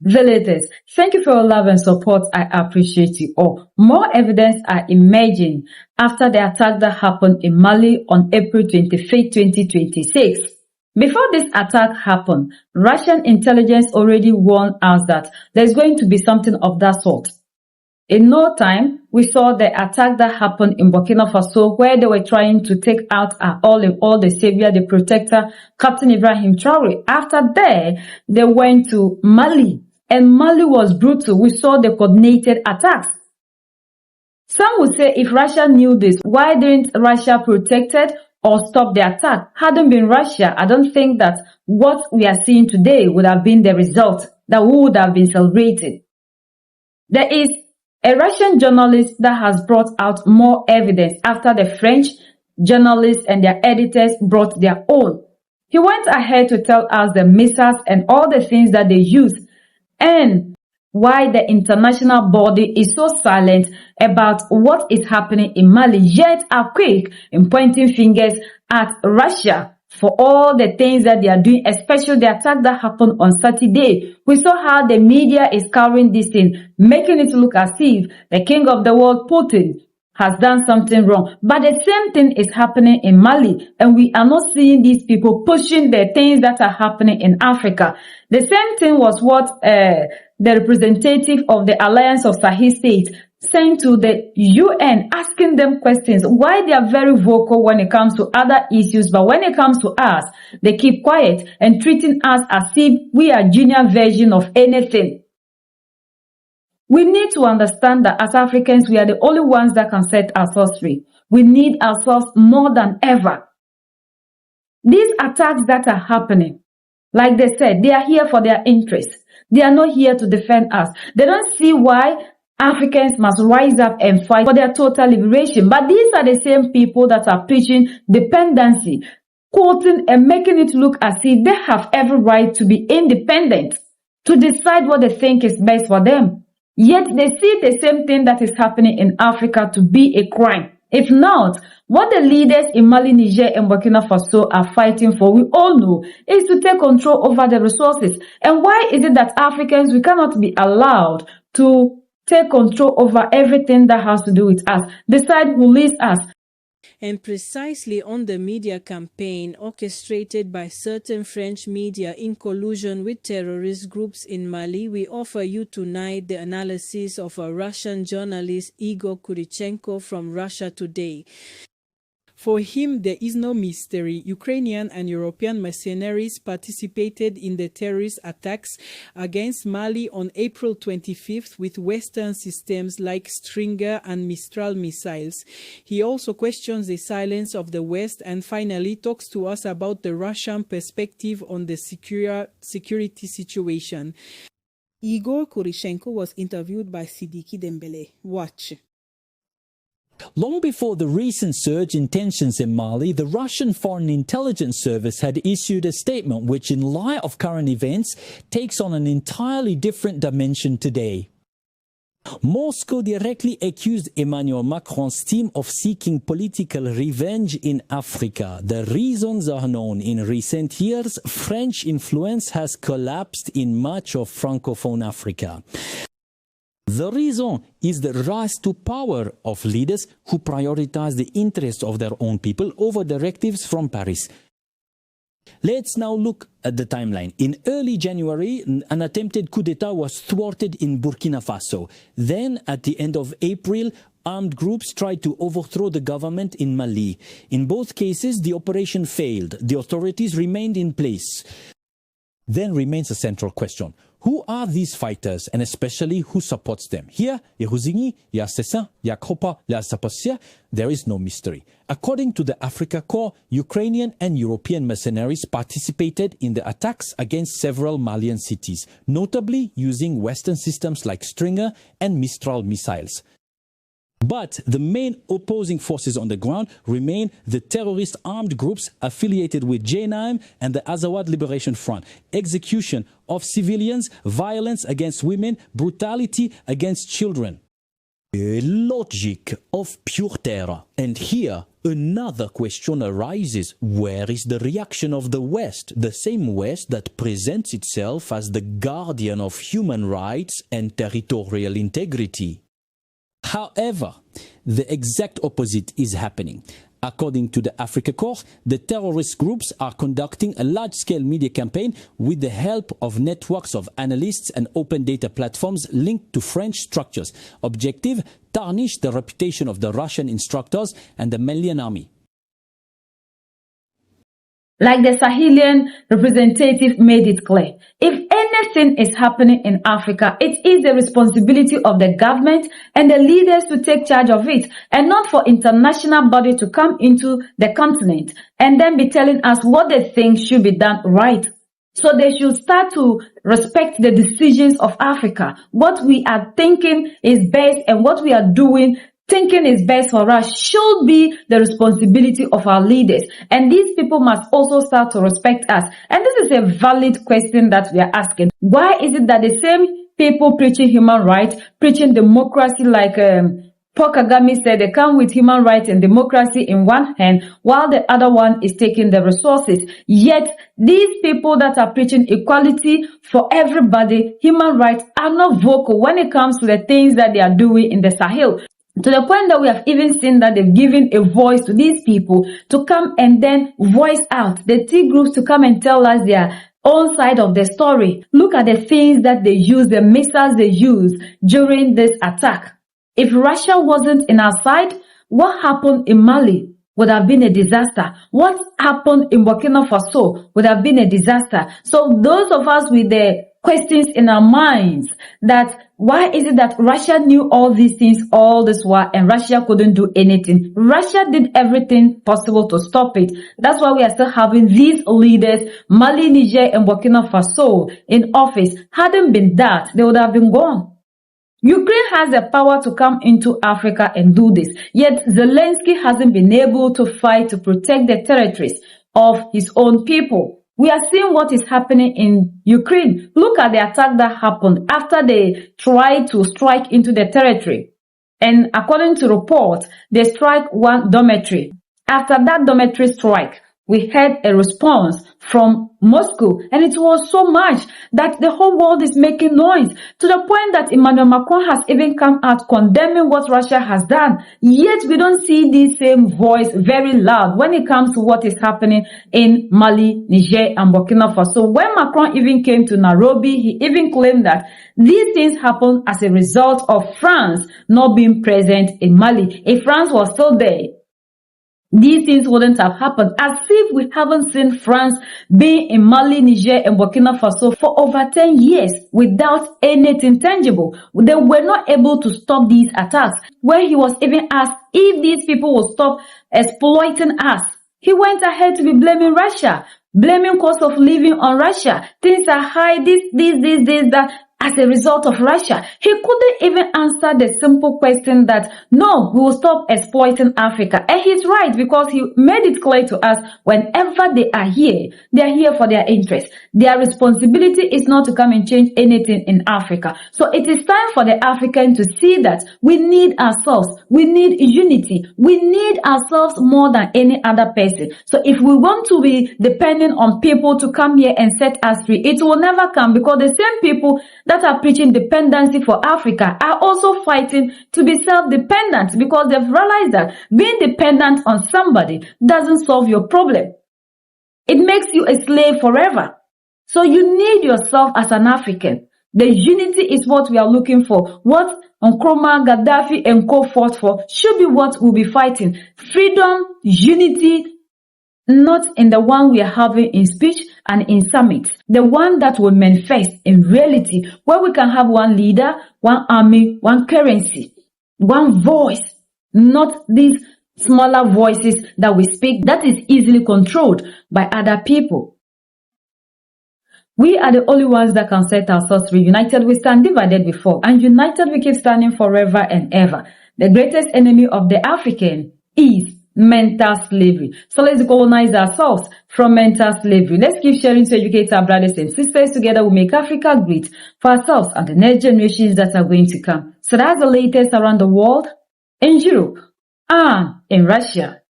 Villagers, thank you for your love and support. I appreciate you all. More evidence are emerging after the attack that happened in Mali on April 25, 2026. Before this attack happened, Russian intelligence already warned us that there's going to be something of that sort. In no time, we saw the attack that happened in Burkina Faso, where they were trying to take out all the savior, the protector, Captain Ibrahim Traore. After that, they went to Mali, and Mali was brutal. We saw the coordinated attacks. Some would say if Russia knew this, why didn't Russia protect it or stop the attack? Hadn't been Russia, I don't think that what we are seeing today would have been the result that we would have been celebrated. There is a Russian journalist that has brought out more evidence after the French journalists and their editors brought their own. He went ahead to tell us the missiles and all the things that they use and why the international body is so silent about what is happening in Mali, yet are quick in pointing fingers at Russia for all the things that they are doing, especially the attack that happened on Saturday. We saw how the media is covering this thing, making it look as if the king of the world, Putin, has done something wrong. But the same thing is happening in Mali, and we are not seeing these people pushing the things that are happening in Africa. The same thing was what the representative of the Alliance of Sahel States sent to the UN, asking them questions why they are very vocal when it comes to other issues, but when it comes to us, they keep quiet and treating us as if we are junior version of anything. We need to understand that as Africans, we are the only ones that can set ourselves free. We need ourselves more than ever. These attacks that are happening, like they said, they are here for their interests. They are not here to defend us. They don't see why Africans must rise up and fight for their total liberation. But these are the same people that are preaching dependency, quoting and making it look as if they have every right to be independent, to decide what they think is best for them. Yet they see the same thing that is happening in Africa to be a crime. If not, what the leaders in Mali, Niger, and Burkina Faso are fighting for, we all know, is to take control over the resources. And why is it that Africans, we cannot be allowed to take control over everything that has to do with us, decide who leads us? And precisely on the media campaign orchestrated by certain French media in collusion with terrorist groups in Mali, we offer you tonight the analysis of a Russian journalist, Igor Kurichenko from Russia Today. For him, there is no mystery. Ukrainian and European mercenaries participated in the terrorist attacks against Mali on April 25th with Western systems like Stinger and Mistral missiles. He also questions the silence of the West and finally talks to us about the Russian perspective on the security situation. Igor Kurichenko was interviewed by Sidiki Dembele. Watch. Long before the recent surge in tensions in Mali, the Russian Foreign Intelligence Service had issued a statement which, in light of current events, takes on an entirely different dimension today. Moscow directly accused Emmanuel Macron's team of seeking political revenge in Africa. The reasons are known. In recent years, French influence has collapsed in much of Francophone Africa. The reason is the rise to power of leaders who prioritize the interests of their own people over directives from Paris. Let's now look at the timeline. In early January, an attempted coup d'etat was thwarted in Burkina Faso. Then, at the end of April, armed groups tried to overthrow the government in Mali. In both cases, the operation failed. The authorities remained in place. Then remains a central question. Who are these fighters, and especially who supports them? Here, Yehuzingi, Yassessin, Yakhopa, Yasaposia, there is no mystery. According to the Africa Corps, Ukrainian and European mercenaries participated in the attacks against several Malian cities, notably using Western systems like Stinger and Mistral missiles. But the main opposing forces on the ground remain the terrorist armed groups affiliated with J9 and the Azawad Liberation Front. Execution of civilians, violence against women, brutality against children. A logic of pure terror. And here, another question arises. Where is the reaction of the West? The same West that presents itself as the guardian of human rights and territorial integrity. However, the exact opposite is happening. According to the Africa Corps, the terrorist groups are conducting a large-scale media campaign with the help of networks of analysts and open data platforms linked to French structures. Objective: tarnish the reputation of the Russian instructors and the Malian army. Like the Sahelian representative made it clear, if anything is happening in Africa, it is the responsibility of the government and the leaders to take charge of it, and not for international body to come into the continent and then be telling us what they think should be done right. So they should start to respect the decisions of Africa. What we are thinking is best and what we are doing thinking is best for us should be the responsibility of our leaders. And these people must also start to respect us. And this is a valid question that we are asking. Why is it that the same people preaching human rights, preaching democracy like Paul Kagame said, they come with human rights and democracy in one hand, while the other one is taking the resources. Yet, these people that are preaching equality for everybody, human rights, are not vocal when it comes to the things that they are doing in the Sahel. To the point that we have even seen that they've given a voice to these people to come and then voice out, the T groups to come and tell us their own side of the story. Look at the things that they use, the missiles they use during this attack. If Russia wasn't in our side, what happened in Mali would have been a disaster. What happened in Burkina Faso would have been a disaster. So those of us with the questions in our minds that why is it that Russia knew all these things all this while and Russia couldn't do anything? Russia did everything possible to stop it. That's why we are still having these leaders, Mali, Niger, and Burkina Faso in office. Hadn't been that, they would have been gone. Ukraine has the power to come into Africa and do this. Yet Zelensky hasn't been able to fight to protect the territories of his own people. We are seeing what is happening in Ukraine. Look at the attack that happened after they tried to strike into the territory. And according to reports, they strike one dormitory. After that dormitory strike, we had a response from Moscow, and it was so much that the whole world is making noise, to the point that Emmanuel Macron has even come out condemning what Russia has done. Yet we don't see the same voice very loud when it comes to what is happening in Mali, Niger, and Burkina Faso. When Macron even came to Nairobi, he even claimed that these things happened as a result of France not being present in Mali. If France was still there, these things wouldn't have happened. As if we haven't seen France being in Mali, Niger, and Burkina Faso for over 10 years without anything tangible. They were not able to stop these attacks. When he was even asked if these people will stop exploiting us, he went ahead to be blaming Russia, blaming cost of living on Russia. Things are high, this, that. As a result of Russia, he couldn't even answer the simple question that, no, we will stop exploiting Africa. And he's right, because he made it clear to us, whenever they are here for their interest. Their responsibility is not to come and change anything in Africa. So it is time for the African to see that we need ourselves. We need unity. We need ourselves more than any other person. So if we want to be dependent on people to come here and set us free, it will never come, because the same people that are preaching dependency for Africa are also fighting to be self-dependent, because they've realized that being dependent on somebody doesn't solve your problem. It makes you a slave forever. So you need yourself as an African. The unity is what we are looking for. What Nkrumah, Gaddafi, and co fought for should be what we'll be fighting. Freedom, unity, not in the one we are having in speech and in summits. The one that will manifest in reality, where we can have one leader, one army, one currency, one voice, not these smaller voices that we speak that is easily controlled by other people. We are the only ones that can set ourselves free. United we stand, divided we fall, and united we keep standing forever and ever. The greatest enemy of the African is mental slavery. So let's decolonize ourselves from mental slavery. Let's keep sharing to educate our brothers and sisters. Together we make Africa great for ourselves and the next generations that are going to come. So that's the latest around the world, in Europe, and in Russia.